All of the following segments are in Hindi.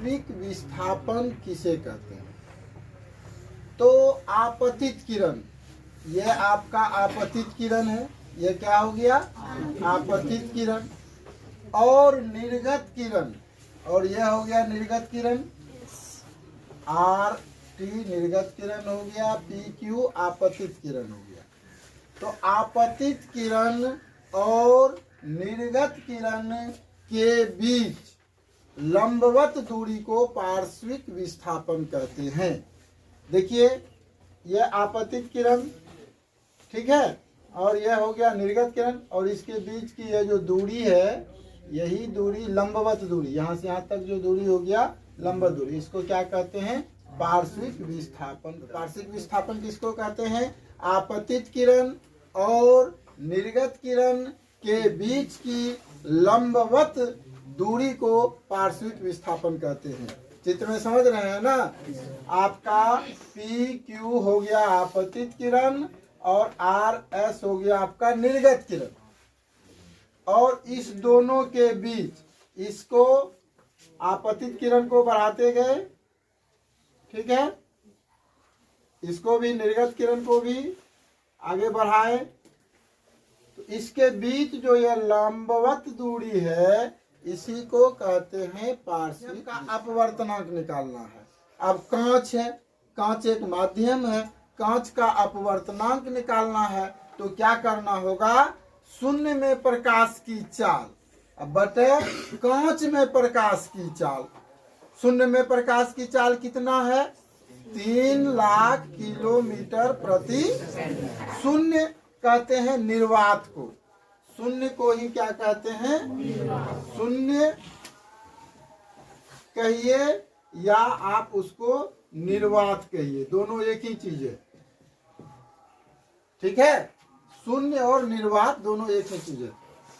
पार्श्विक विस्थापन किसे कहते हैं? तो आपतित किरण, यह आपका आपतित किरण है, यह क्या हो गया? आपतित किरण। और निर्गत किरण, और यह हो गया निर्गत किरण, आर टी निर्गत किरण हो गया, पी क्यू आपतित किरण हो गया। तो आपतित किरण और निर्गत किरण के बीच लंबवत दूरी को पार्श्विक विस्थापन कहते हैं। देखिए, यह आपतित किरण, ठीक है, और यह हो गया निर्गत किरण, और इसके बीच की यह जो दूरी है, यही दूरी लंबवत दूरी, यहाँ से यहाँ तक जो दूरी हो गया लंबवत दूरी, इसको क्या कहते हैं? पार्श्विक विस्थापन। पार्श्विक विस्थापन किसको कहते हैं? आपतित किरण और निर्गत किरण के बीच की लंबवत दूरी को पार्श्विक विस्थापन कहते हैं। चित्र में समझ रहे हैं ना? आपका पी क्यू हो गया आपतित किरण और आर एस हो गया आपका निर्गत किरण, और इस दोनों के बीच इसको आपतित किरण को बढ़ाते गए, ठीक है, इसको भी निर्गत किरण को भी आगे बढ़ाए, तो इसके बीच जो यह लंबवत दूरी है इसी को कहते हैं पार्श्विक। का अपवर्तनांक निकालना है। अब कांच है, कांच एक माध्यम है, कांच का अपवर्तनांक निकालना है तो क्या करना होगा? शून्य में प्रकाश की चाल बटे कांच में प्रकाश की चाल। शून्य में प्रकाश की चाल कितना है? 3 लाख किलोमीटर प्रति। शून्य कहते हैं निर्वात को, शून्य को ही क्या कहते हैं? शून्य कहिए या आप उसको निर्वात कहिए, दोनों एक ही चीज है, ठीक है। शून्य और निर्वात दोनों एक ही चीज है।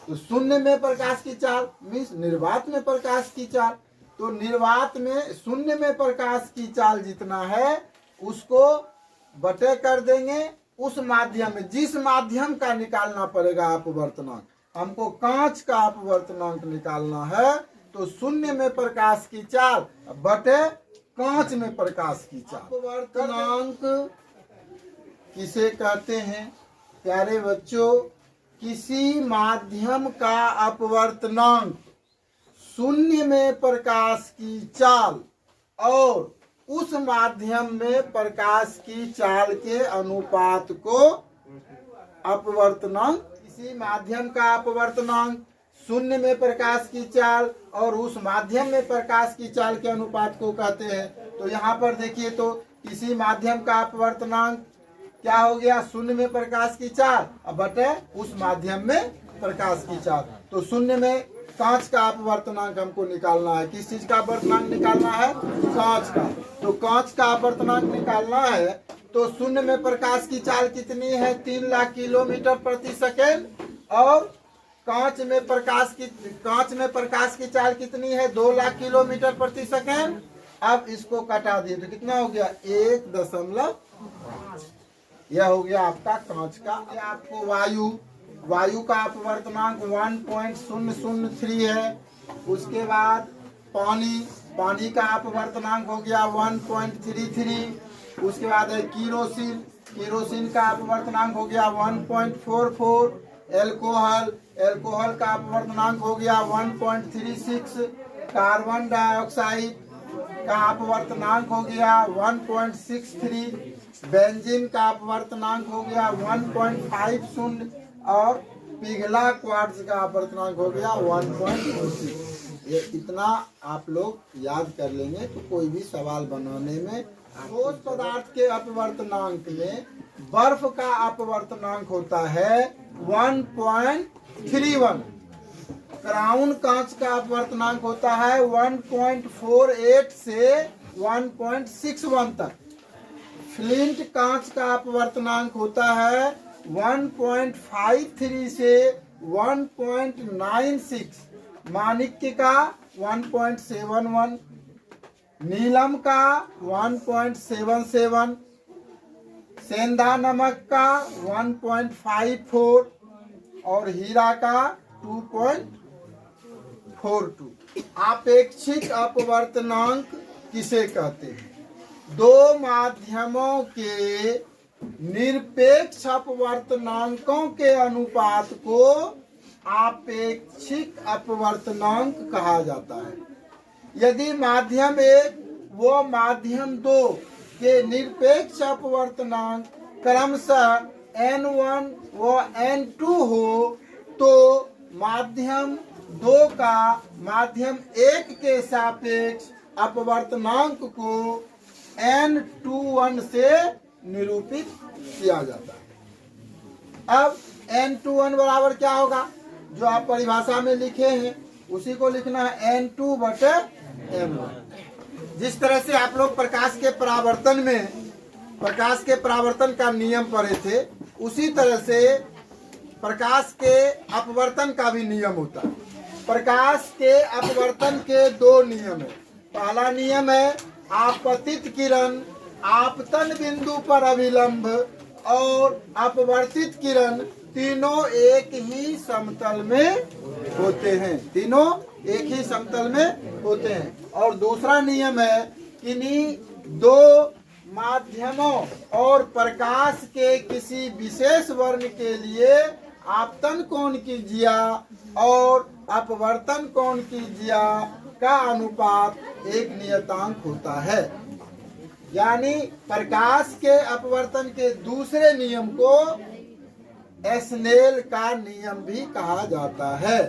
तो शून्य में प्रकाश की चाल मीन्स निर्वात में प्रकाश की चाल, तो निर्वात में शून्य में प्रकाश की चाल जितना है उसको बटे कर देंगे उस माध्यम में, जिस माध्यम का निकालना पड़ेगा अपवर्तनांक। हमको कांच का अपवर्तनांक निकालना है तो शून्य में प्रकाश की चाल बटे कांच में प्रकाश की चाल। अपवर्तनांक किसे कहते हैं? प्यारे बच्चों, किसी माध्यम का अपवर्तनांक शून्य में प्रकाश की चाल और उस माध्यम में प्रकाश की चाल के अनुपात को अपवर्तनांक। किसी माध्यम का अपवर्तनांक शून्य में प्रकाश की चाल और उस माध्यम में प्रकाश की चाल के अनुपात को कहते हैं। तो यहाँ पर देखिए, तो किसी माध्यम का अपवर्तनांक क्या हो गया? शून्य में प्रकाश की चाल बटे उस माध्यम में प्रकाश की चाल। तो शून्य में कांच का अपवर्तनांक हमको निकालना है। किस चीज का अपवर्तनांक निकालना है? कांच का। तो कांच का अपवर्तनांक निकालना है तो शून्य में प्रकाश की चाल कितनी है? 3 लाख किलोमीटर प्रति सेकेंड, और कांच में प्रकाश की चाल कितनी है? 2 लाख किलोमीटर प्रति सेकेंड। अब इसको कटा दिए तो कितना हो गया? 1.5। यह हो गया आपका कांच का। आपको वायु का अपवर्तनांक 1.003 है। उसके बाद पानी का अपवर्तनांक हो गया 1.33। उसके बाद है केरोसिन का अपवर्तनांक हो गया 1.44। एल्कोहल का अपवर्तनांक हो गया 1.36। कार्बन डाइऑक्साइड का अपवर्तनांक हो गया 1.63। बेंजीन का अपवर्तनांक हो गया 1.50 और पिघला क्वार्ट्ज का अपवर्तनांक हो गया 1.46। ये इतना आप लोग याद कर लेंगे तो कोई भी सवाल बनाने में। ठोस पदार्थ के अपवर्तनांक में बर्फ का अपवर्तनांक होता है 1.31। क्राउन कांच का अपवर्तनांक होता है 1.48 से 1.61 तक। फ्लिंट कांच का अपवर्तनांक होता है 1.53 से 1.96। माणिक्य का 1.71, नीलम का 1.77, सेंधा नमक का 1.54 और हीरा का 2.42। आपेक्षिक अपवर्तनांक किसे कहते हैं? दो माध्यमों के निरपेक्ष अपवर्तनांकों के अनुपात को आपेक्षिक अपवर्तनांक कहा जाता है। यदि माध्यम 1 व माध्यम 2 के निरपेक्ष अपवर्तनांक क्रमशः n1 व n2 हो तो माध्यम 2 का माध्यम 1 के सापेक्ष अपवर्तनांक को n21 से निरूपित किया जाता है। अब n21 बराबर क्या होगा? जो आप परिभाषा में लिखे हैं उसी को लिखना है, n2 बटे m1। जिस तरह से आप लोग प्रकाश के परावर्तन का नियम पढ़े थे, उसी तरह से प्रकाश के अपवर्तन का भी नियम होता है। प्रकाश के अपवर्तन के दो नियम है। पहला नियम है आपतित किरण आपतन बिंदु पर अभिलंब और अपवर्तित किरण तीनों एक ही समतल में होते हैं, तीनों एक ही समतल में होते हैं। और दूसरा नियम है किन्हीं दो माध्यमों और प्रकाश के किसी विशेष वर्ण के लिए आपतन कोण की जिया और अपवर्तन कोण की जिया का अनुपात एक नियतांक होता है। यानी प्रकाश के अपवर्तन के दूसरे नियम को स्नेल का नियम भी कहा जाता है।